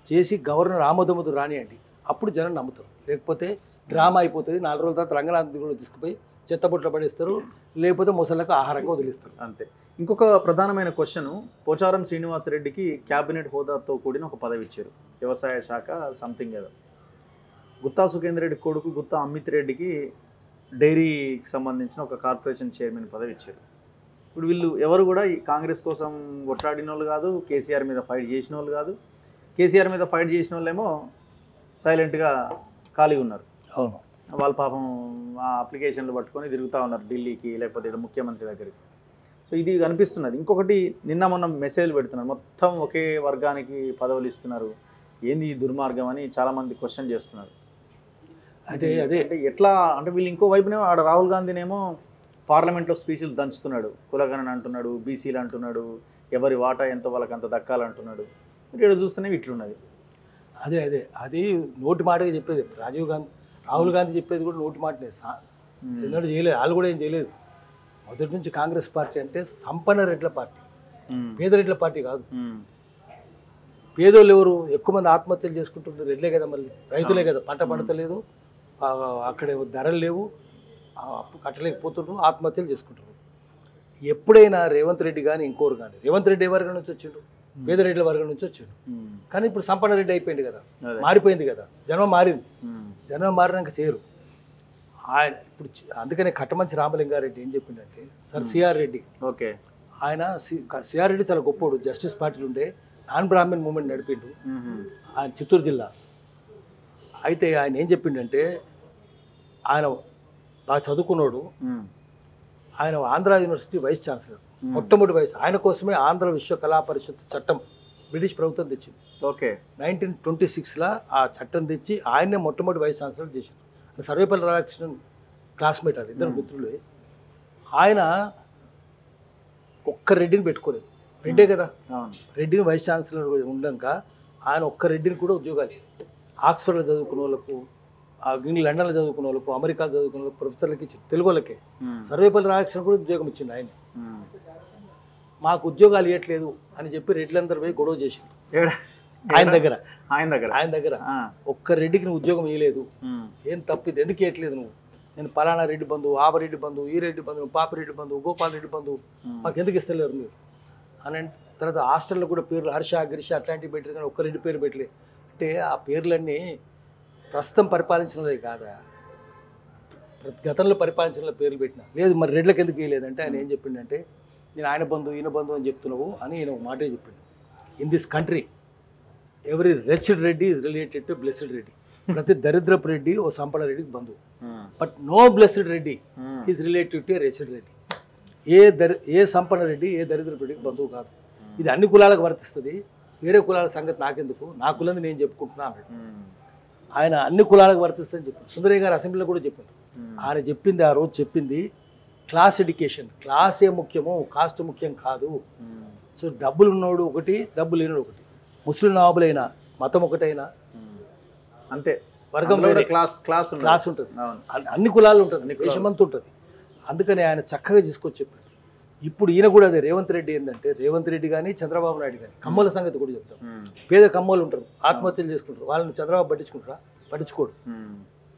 చేసి గవర్నర్ ఆమోదముద్ర రానియండి, అప్పుడు జనం నమ్ముతారు. లేకపోతే డ్రామా అయిపోతుంది. 4 రోజుల తర్వాత రంగనాథ్ కూడా తీసుకుపోయి చెత్తబుట్లో పడేస్తారు, లేకపోతే ముసళ్ళకు ఆహారంగా వదిలిస్తారు. అంతే. ఇంకొక ప్రధానమైన క్వశ్చన్, పోచారం శ్రీనివాసరెడ్డికి క్యాబినెట్ హోదాతో కూడిన ఒక పదవి ఇచ్చారు, వ్యవసాయ శాఖ సంథింగ్ ఏదో. గుత్తా సుఖేందర్ రెడ్డి కొడుకు గుత్తా అమిత్ రెడ్డికి డైరీకి సంబంధించిన ఒక కార్పొరేషన్ చైర్మన్ పదవి ఇచ్చారు. ఇప్పుడు వీళ్ళు ఎవరు కూడా ఈ కాంగ్రెస్ కోసం కొట్లాడిన వాళ్ళు కాదు, కేసీఆర్ మీద ఫైట్ చేసిన వాళ్ళు కాదు. కేసీఆర్ మీద ఫైట్ చేసిన వాళ్ళేమో సైలెంట్గా ఖాళీగా ఉన్నారు. అవును, వాళ్ళ పాపం ఆ అప్లికేషన్లు పట్టుకొని తిరుగుతూ ఉన్నారు ఢిల్లీకి, లేకపోతే ఇక్కడ ముఖ్యమంత్రి దగ్గరికి. సో ఇది కనిపిస్తున్నది. ఇంకొకటి, నిన్న మొన్న మెసేజ్లు పెడుతున్నారు, మొత్తం ఒకే వర్గానికి పదవులు ఇస్తున్నారు, ఏంది ఈ దుర్మార్గం అని చాలామంది క్వశ్చన్ చేస్తున్నారు. అదే అంటే ఎట్లా అంటే వీళ్ళు ఇంకో వైపునేమో ఆడ రాహుల్ గాంధీనేమో పార్లమెంట్లో స్పీచ్లు దంచుతున్నాడు, కులగణన అంటున్నాడు, బీసీలు అంటున్నాడు, ఎవరి వాటా ఎంతో వాళ్ళకి అంత దక్కాలంటున్నాడు. ఇక్కడ చూస్తేనే ఇట్లున్నది. అది నోటి మాటగా చెప్పేది. రాహుల్ గాంధీ చెప్పేది కూడా నోటి మాటనే, ఎన్నడూ చేయలేదు. వాళ్ళు కూడా ఏం చేయలేదు. మొదటి నుంచి కాంగ్రెస్ పార్టీ అంటే సంపన్న రెడ్ల పార్టీ, పేద రెడ్ల పార్టీ కాదు. పేదోళ్ళు ఎవరు ఎక్కువ మంది ఆత్మహత్యలు చేసుకుంటున్నారు? రెడ్లే కదా, మళ్ళీ రైతులే కదా, పంట పండతలేదు, అక్కడ ధరలు లేవు, అప్పు కట్టలేకపోతున్నారు, ఆత్మహత్యలు చేసుకుంటారు. ఎప్పుడైనా రేవంత్ రెడ్డి కానీ ఇంకోరు కానీ, రేవంత్ రెడ్డి ఏ వర్గం నుంచి వచ్చిండు, పేదరెడ్డి వర్గం నుంచి వచ్చిండు. కానీ ఇప్పుడు సంపన్న రెడ్డి అయిపోయింది కదా, మారిపోయింది కదా, జన్మ మారింది. జన్మ మారినాక చేయరు ఆయన. ఇప్పుడు అందుకనే కట్టమంచి రామలింగారెడ్డి ఏం చెప్పిండంటే, సార్ సిఆర్ రెడ్డి, ఓకే, ఆయన సిఆర్ రెడ్డి చాలా గొప్పోడు, జస్టిస్ పార్టీలు ఉండే నాన్ బ్రాహ్మణ్ మూమెంట్ నడిపిండు ఆయన చిత్తూరు జిల్లా. అయితే ఆయన ఏం చెప్పిండంటే, ఆయన బాగా చదువుకున్నాడు, ఆయన ఆంధ్ర యూనివర్సిటీ వైస్ ఛాన్సలర్, మొట్టమొదటి వైస్. ఆయన కోసమే ఆంధ్ర విశ్వ కళా పరిషత్ చట్టం బ్రిటిష్ ప్రభుత్వం తెచ్చింది. ఓకే, 1926లో ఆ చట్టం తెచ్చి ఆయనే మొట్టమొదటి వైస్ ఛాన్సలర్ చేసింది. సర్వేపల్లి రాధాకృష్ణన్ క్లాస్మేట్ అది, ఇద్దరు మిత్రులే. ఆయన ఒక్క రెడ్డిని పెట్టుకోలేదు, రెడ్డే కదా, రెడ్డిని వైస్ ఛాన్సలర్ ఉండక ఆయన ఒక్క రెడ్డిని కూడా ఉద్యోగాలు, ఆక్స్ఫర్డ్లో చదువుకున్న వాళ్ళకు, లండన్లో చదువుకున్న వాళ్ళకు, అమెరికాలో చదువుకున్న వాళ్ళకు, ప్రొఫెసర్లకి ఇచ్చింది, తెలుగు వాళ్ళకే. సర్వేపల్లి రాధాకృష్ణన్ కూడా ఉద్యోగం ఇచ్చింది ఆయన. మాకు ఉద్యోగాలు ఇవ్వట్లేదు అని చెప్పి రెడ్లందరూ పోయి గొడవ చేసింది ఆయన దగ్గర. ఒక్క రెడ్డికి నువ్వు ఉద్యోగం ఇవ్వలేదు, ఏం తప్పిది, ఎందుకు ఇవ్వట్లేదు నువ్వు? నేను పలానా రెడ్డి బంధువు, ఆపరెడ్డి బంధువు, ఈ రెడ్డి బంధువు, పాపిరెడ్డి బంధువు, గోపాల్ రెడ్డి బంధువు, మాకు ఎందుకు ఇస్తలేరు మీరు అని. తర్వాత హాస్టల్లో కూడా పేర్లు హర్ష, గిరిష అట్లాంటివి పెట్టారు, కానీ ఒక్క రెడ్డి పేరు పెట్టలే. అంటే ఆ పేర్లన్నీ ప్రస్తుతం పరిపాలించినదే కాదా, గతంలో పరిపాలించిన పేర్లు పెట్టినా లేదు. మరి రెడ్లకు ఎందుకు ఇవ్వలేదంటే ఆయన ఏం చెప్పిండంటే, నేను ఆయన బంధువు ఈయన బంధువు అని చెప్తున్నావు అని ఈయన ఒక మాటే చెప్పిండు. In this country every rich Reddy is related to blessed Reddy. ప్రతి దరిద్రపు రెడ్డి ఓ సంపన్న రెడ్డికి బంధువు, but no blessed Reddy is related to rich Reddy. ఏ సంపన్న రెడ్డి ఏ దరిద్రపు రెడ్డికి బంధువు కాదు. ఇది అన్ని కులాలకు వర్తిస్తుంది, వేరే కులాల సంగతి నాకెందుకు, నా కులని నేను చెప్పుకుంటున్నా అన్నాడు ఆయన. అన్ని కులాలకు వర్తిస్తుందని చెప్పారు. సుందరయ్య గారు అసెంబ్లీలో కూడా చెప్పారు. ఆయన చెప్పింది, ఆ రోజు చెప్పింది క్లాస్ ఎడ్యుకేషన్, క్లాసే ముఖ్యము, కాస్ట్ ముఖ్యం కాదు. సో డబ్బులు ఉన్నోడు ఒకటి, డబ్బు లేనివాడు ఒకటి, ముస్లిం నవాబులైనా, మతం ఒకటైనా అంతే, వర్గం క్లాస్ ఉంటుంది, అన్ని కులాలు ఉంటుంది, దేశమంతా ఉంటుంది. అందుకని ఆయన చక్కగా తీసుకొచ్చి చెప్పాడు. ఇప్పుడు ఈయన కూడా అదే రేవంత్ రెడ్డి ఏంటంటే, రేవంత్ రెడ్డి కానీ చంద్రబాబు నాయుడు కానీ కమ్మల సంగతి కూడా చెప్తాం. పేద కమ్మలు ఉంటారు, ఆత్మహత్యలు చేసుకుంటారు, వాళ్ళని చంద్రబాబు పట్టించుకుంటారా? పట్టించుకోడు.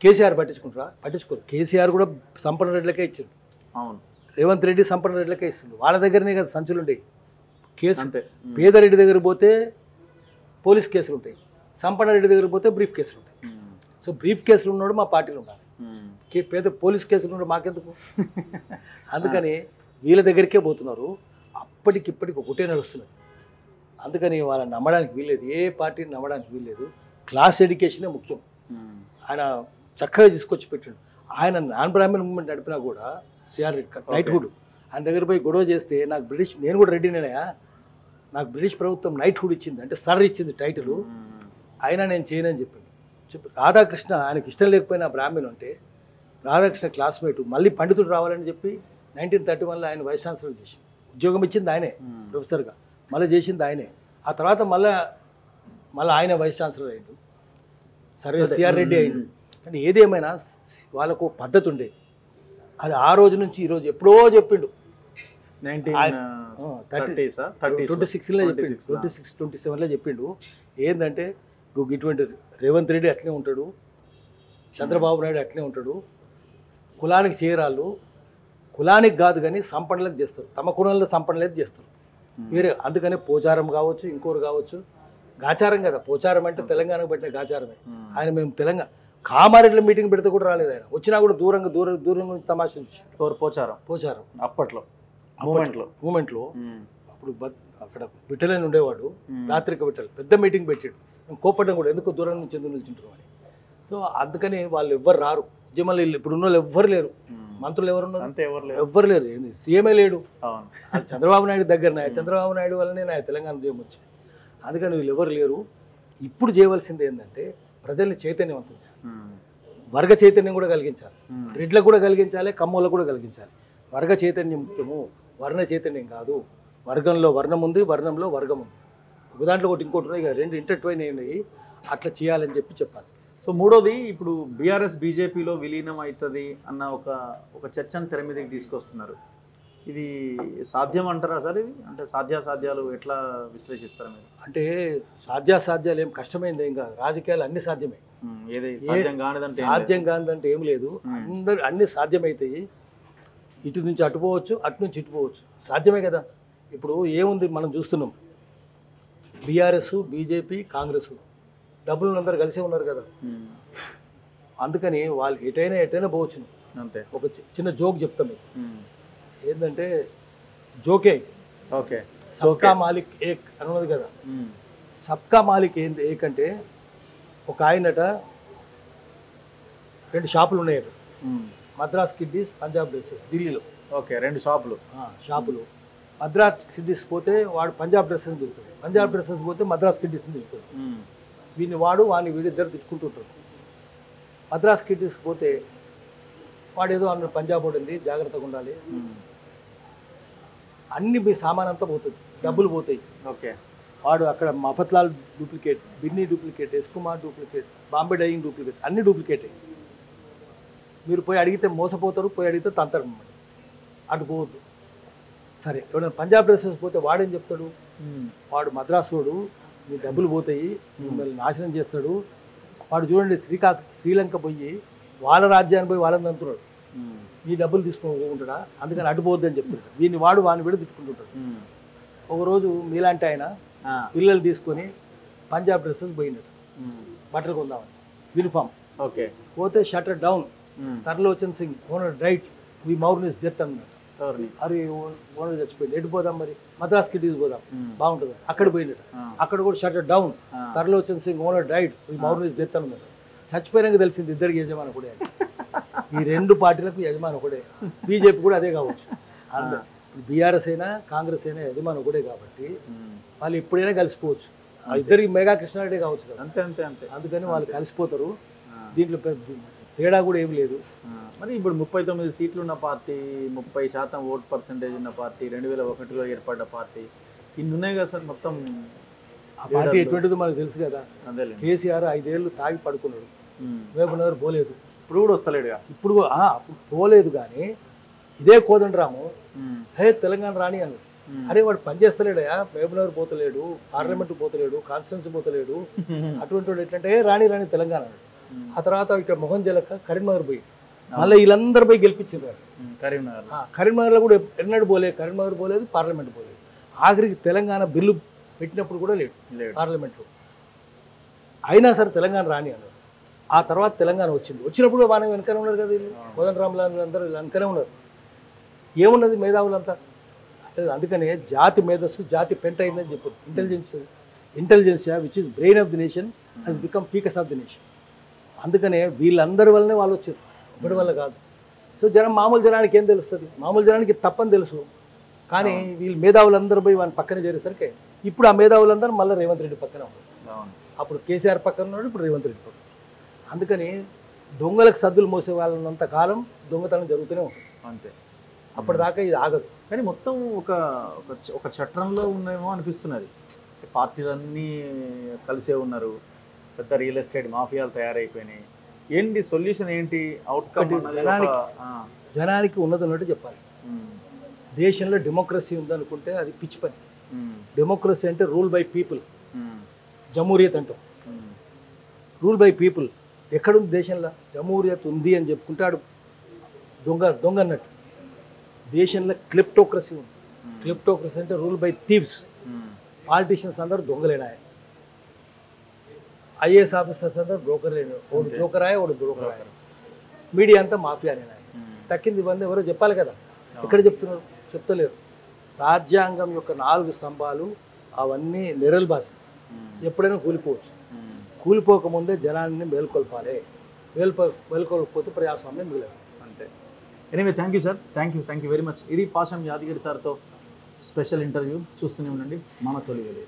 కేసీఆర్ పట్టించుకుంటారా? పట్టించుకోరు. కేసీఆర్ కూడా సంపన్న రెడ్లకే ఇచ్చిండు, అవును, రేవంత్ రెడ్డి సంపన్న రెడ్లకే ఇస్తుంది. వాళ్ళ దగ్గరనే కదా సంచులు ఉండేవి. కేసు అంటే పేదరెడ్డి దగ్గర పోతే పోలీస్ కేసులు ఉంటాయి, సంపన్న రెడ్డి దగ్గర పోతే బ్రీఫ్ కేసులు ఉంటాయి. సో బ్రీఫ్ కేసులు ఉన్నాడు మా పార్టీలో ఉండాలి, పేద పోలీస్ కేసులు ఉన్నాడు మాకెందుకు? అందుకని వీళ్ళ దగ్గరికే పోతున్నారు. అప్పటికిప్పటికి ఒకటే నడుస్తున్నది. అందుకని వాళ్ళని నమ్మడానికి వీల్లేదు, ఏ పార్టీని నమ్మడానికి వీల్లేదు. క్లాస్ ఎడ్యుకేషనే ముఖ్యం. ఆయన చక్కగా తీసుకొచ్చి పెట్టాడు. ఆయన నాన్ బ్రాహ్మణ్ మూవ్మెంట్ నడిపినా కూడా సిఆర్ రెడ్డి నైట్హుడ్, ఆయన దగ్గర పోయి గొడవ చేస్తే, నాకు బ్రిటిష్, నేను కూడా రెడ్డినేనయా, నాకు బ్రిటిష్ ప్రభుత్వం నైట్హుడ్ ఇచ్చింది, అంటే సర్ ఇచ్చింది టైటిల్, అయినా నేను చేయనని చెప్పింది. రాధాకృష్ణ ఆయనకి ఇష్టం లేకపోయినా బ్రాహ్మణ్ అంటే, రాధాకృష్ణ క్లాస్మేట్ మళ్ళీ పండితుడు రావాలని చెప్పి 1931లో ఆయన వైస్ ఛాన్సలర్ చేసి ఉద్యోగం ఇచ్చింది ఆయనే, ప్రొఫెసర్గా మళ్ళీ చేసింది ఆయనే. ఆ తర్వాత మళ్ళీ ఆయన వైస్ ఛాన్సలర్ అయ్యిండు, సరే సిఆర్ రెడ్డి అయ్యిండు. కానీ ఏదేమైనా వాళ్ళకు పద్ధతి ఉండేది. అది ఆ రోజు నుంచి ఈ రోజు ఎప్పుడో చెప్పిండు, 26లో చెప్పిండు, 27లో చెప్పిండు. ఏంటంటే ఇటువంటి రేవంత్ రెడ్డి అట్లే ఉంటాడు, చంద్రబాబు నాయుడు అట్లే ఉంటాడు, కులానికి చేరాళ్ళు, కులానికి కాదు కానీ సంపన్నులకు చేస్తారు, తమ కులంలో సంపన్నులకు చేస్తారు వేరే. అందుకనే పోచారం కావచ్చు, ఇంకోరు కావచ్చు, గాచారం కదా, పోచారం అంటే తెలంగాణకు పెట్టిన గాచారమే. ఆయన మేము తెలంగాణ కామారెడ్డిలో మీటింగ్ పెడితే కూడా రాలేదు ఆయన, వచ్చినా కూడా దూరంగా నుంచి తమాషా పోచారం అప్పట్లో మూమెంట్లో అప్పుడు అక్కడ విఠలని ఉండేవాడు, రాత్రిక విఠల్ పెద్ద మీటింగ్ పెట్టాడు. మేము కోపడ్డం కూడా, ఎందుకు దూరం నుంచి ఎందుకు నిల్చుంటారు అని. సో అందుకని వాళ్ళు ఎవ్వరు రారు ఉద్యమంలో. ఇప్పుడు ఉన్న వాళ్ళు ఎవ్వరు లేరు, మంత్రులు ఎవరున్నారు అంటే ఎవ్వరు లేరు, సీఎంఏ లేడు. చంద్రబాబు నాయుడు దగ్గరనే, చంద్రబాబు నాయుడు వల్లనే నా తెలంగాణ ఉద్యమం వచ్చింది. అందుకని వీళ్ళు ఎవరు లేరు. ఇప్పుడు చేయవలసింది ఏంటంటే ప్రజల్ని చైతన్యవంతం చేయాలి, వర్గ చైతన్యం కూడా కలిగించాలి, రెడ్లకు కూడా కలిగించాలి, కమ్మోళ్ళకు కూడా కలిగించాలి. వర్గ చైతన్యం ముఖ్యము, వర్ణ చైతన్యం కాదు. వర్గంలో వర్ణం ఉంది, వర్ణంలో వర్గం ఉంది, ఒక దాంట్లో ఒకటి ఇంకోటి ఉన్నాయి, రెండు ఇంటర్ట్వైన్ అయినాయి. అట్లా చేయాలని చెప్పాలి. సో మూడోది, ఇప్పుడు బీఆర్ఎస్ బీజేపీలో విలీనం అవుతుంది అన్న ఒక చర్చను తెర మీదకి తీసుకొస్తున్నారు. ఇది సాధ్యం అంటారా సార్? ఇది అంటే సాధ్యాసాధ్యాలు ఎట్లా విశ్లేషిస్తారా మీరు? అంటే సాధ్యాసాధ్యాలు ఏం కష్టమైంది ఏం కాదు, రాజకీయాలు అన్ని సాధ్యమే. ఏది సాధ్యం కానిదంటే సాధ్యం కానిదంటే ఏం లేదు, అందరు అన్ని సాధ్యమవుతాయి. ఇటు నుంచి అటు పోవచ్చు, అటు నుంచి ఇటు పోవచ్చు, సాధ్యమే కదా. ఇప్పుడు ఏముంది మనం చూస్తున్నాం, బీఆర్ఎస్, బీజేపీ, కాంగ్రెస్ డబ్బులు అందరూ కలిసే ఉన్నారు కదా. అందుకని వాళ్ళు ఎటైనా పోవచ్చు. అంతే. ఒక చిన్న జోక్ చెప్తాం మీకు, ఏంటంటే జోకే ఇది. ఓకే. సబ్కా మాలిక్ ఏక్ అని ఉన్నది కదా. సబ్కా మాలిక్ ఏంది ఏక్ అంటే, ఒక ఆయనట 2 షాపులు ఉన్నాయట, మద్రాస్ కిడ్డీస్, పంజాబ్ డ్రెస్సెస్ ఢిల్లీలో. ఓకే, 2 షాపులు. మద్రాస్ కిడ్డీస్ పోతే వాడు పంజాబ్ డ్రెస్సెస్ దిగుతాడు, పంజాబ్ డ్రెస్సెస్ పోతే మద్రాస్ కిడ్డీస్ని దిగుతాడు. వాడిని వీడిద్దరు తిట్టుకుంటుంటారు. మద్రాస్ కిడ్డీస్ పోతే వాడు ఏదో అన్న పంజాబ్ వాడింది, జాగ్రత్తగా ఉండాలి, అన్ని మీ సామాన్ అంతా పోతుంది, డబ్బులు పోతాయి. ఓకే. వాడు అక్కడ Mafatlal duplicate, Binny duplicate, S Kumar duplicate, Bombay dyeing duplicate, అన్ని డూప్లికేటే. మీరు పోయి అడిగితే మోసపోతారు, పోయి అడిగితే తంతారు మిమ్మల్ని. అటు పోవద్దు. సరే, ఎవరైనా పంజాబ్ డ్రెస్సెస్ పోతే వాడేం చెప్తాడు, వాడు మద్రాసు వాడు, మీ డబ్బులు పోతాయి, మిమ్మల్ని నాశనం చేస్తాడు. వాడు చూడండి, శ్రీలంక పోయి వాళ్ళ రాజ్యాన్ని పోయి వాళ్ళని తంతున్నాడు, ఈ డబ్బులు తీసుకొని ఉంటాడా, అందుకని అటు పోవద్దు అని చెప్తుంటాడు. వాడిని విడ తెచ్చుకుంటుంటాడు. ఒకరోజు మీలాంటి ఆయన పిల్లలు తీసుకొని పంజాబ్ డ్రెస్సెస్ పోయినాడు బట్టలు కొందామని, యూనిఫామ్. ఓకే. పోతే shutter down, Tarlochan Singh owner right, we mourn his death అన్నాడు. అరే ఓనర్ చచ్చిపోయింది, ఎటు పోదాం మరి, మద్రాస్ కిడ్డీస్ పోదాం బాగుంటుంది, అక్కడ పోయినాడు. అక్కడ కూడా shutter down, Tarlochan Singh owner right, we mourn his death అన్నాడు. చచ్చిపోయినాక తెలిసింది ఇద్దరికి యజమాని ఒకడే. ఈ 2 పార్టీలకు యజమాని ఒకడే. బీజేపీ కూడా అదే కావచ్చు. అందరు బీఆర్ఎస్ అయినా కాంగ్రెస్ అయినా యజమాని ఒకటే కాబట్టి వాళ్ళు ఎప్పుడైనా కలిసిపోవచ్చు. ఇద్దరికి మెగా కృష్ణారెడ్డి కావచ్చు కదా. అంతే అంతే అంతే. అందుకని వాళ్ళు కలిసిపోతారు. దీంట్లో తేడా కూడా ఏమి లేదు. మరి ఇప్పుడు 39 సీట్లు ఉన్న పార్టీ, 30% ఓట్ పర్సెంటేజ్ ఉన్న పార్టీ, 2001లో ఏర్పడ్డ పార్టీ, ఇన్ని ఉన్నాయి కదా సార్. మొత్తం ఆ పార్టీ ఎటువంటిదో మనకు తెలుసు కదా. కేసీఆర్ 5 ఏళ్ళు తాగి పడుకున్నాడు, మహబూబ్నగర్ పోలేదు, ఇప్పుడు కూడా వస్తలేడుగా. ఇప్పుడు పోలేదు. కానీ ఇదే కోదండరాము హే తెలంగాణ రాణి అన్నాడు. అరే వాడు పనిచేస్తలేడయా, మహబూబ్నగర్ పోతలేడు, పార్లమెంట్ పోతలేడు, కాన్స్టిట్యున్సీ పోతలేడు, అటువంటి వాడు ఎట్లంటే రాణి తెలంగాణ అన్నాడు. ఆ తర్వాత ఇక్కడ మొహం జలక కరీంనగర్ పోయి మళ్ళీ వీళ్ళందరూ పోయి గెలిపించారు. కరీంనగర్లో కూడా ఎన్నడూ కరీంనగర్ పోలేదు, పార్లమెంట్ పోలేదు. ఆఖరికి తెలంగాణ బిల్లు పెట్టినప్పుడు కూడా లేడు పార్లమెంట్లో. అయినా సరే తెలంగాణ రాణి అన్నారు. ఆ తర్వాత తెలంగాణ వచ్చినప్పుడు బాగా వెనకనే ఉన్నారు కదా వీళ్ళు, కోదండరాములు అందరూ వెనకనే ఉన్నారు. ఏమున్నది మేధావులంతా అంటే. అందుకనే జాతి మేధస్సు జాతి పెంట అయిందని చెప్పారు. Intelligentsia which is brain of the nation he's become faeces of the nation. అందుకనే వీళ్ళందరి వల్లనే వాళ్ళు వచ్చారు, ఒకటి వల్ల కాదు. సో మామూలు జనానికి ఏం తెలుస్తుంది, మామూలు జనానికి తప్పని తెలుసు. కానీ వీళ్ళు మేధావులందరూ పోయి వాళ్ళని పక్కన చేరేసరికి ఇప్పుడు ఆ మేధావులందరూ మళ్ళీ రేవంత్ రెడ్డి పక్కన ఉన్నారు. అప్పుడు కేసీఆర్ పక్కన ఉన్నాడు, ఇప్పుడు రేవంత్ రెడ్డి పక్కన. అందుకని దొంగలకు సద్దులు మోసే వాళ్ళంత కాలం దొంగతనం జరుగుతూనే ఉంటుంది. అంతే. అప్పటిదాకా ఇది ఆగదు. కానీ మొత్తం ఒక చట్రంలో ఉన్నాయేమో అనిపిస్తున్నది. పార్టీలన్నీ కలిసే ఉన్నారు, పెద్ద రియల్ ఎస్టేట్ మాఫియాలు తయారైపోయినాయి. ఏంటి సొల్యూషన్, ఏంటి అవుట్కమ్? జనానికి ఉన్నట్టు చెప్పాలి. దేశంలో డెమోక్రసీ ఉందనుకుంటే అది పిచ్చి పని. డెమోక్రసీ అంటే రూల్ బై పీపుల్, జమూరియత్ అంటాం. రూల్ బై పీపుల్ ఎక్కడుంది దేశంలో? జమూరియత్ ఉంది అని చెప్పుకుంటాడు దొంగ అన్నట్టు. దేశంలో క్లిప్టోక్రసీ ఉంది. క్లిప్టోక్రసీ అంటే రూల్ బై థీవ్స్. పాలిటీషియన్స్ అందరూ దొంగలేనాయ, ఐఏఎస్ ఆఫీసర్స్ అందరూ బ్రోకర్లేను. ఒకడు జోకరాయ, ఒకడు బ్రోకరాయ, మీడియా అంతా మాఫియానేనాయ. తక్కింది ఇవన్నీ ఎవరో చెప్పాలి కదా. ఎక్కడ చెప్తున్నారు? చెప్తలేరు. రాజ్యాంగం యొక్క 4 స్తంభాలు అవన్నీ నిరల్బాసి, ఎప్పుడైనా కూలిపోవచ్చు. కూలిపోకముందే జనాన్ని మేల్కొల్పాలి. మేల్కొల్పకపోతే ప్రజాస్వామ్యం మిగలదు. అంతే. Anyway, thank you sir. Thank you very much. ఇది పాషం యాదగిరి సార్తో స్పెషల్ ఇంటర్వ్యూ. చూస్తూనే ఉండండి మన తొలి వెలుగు.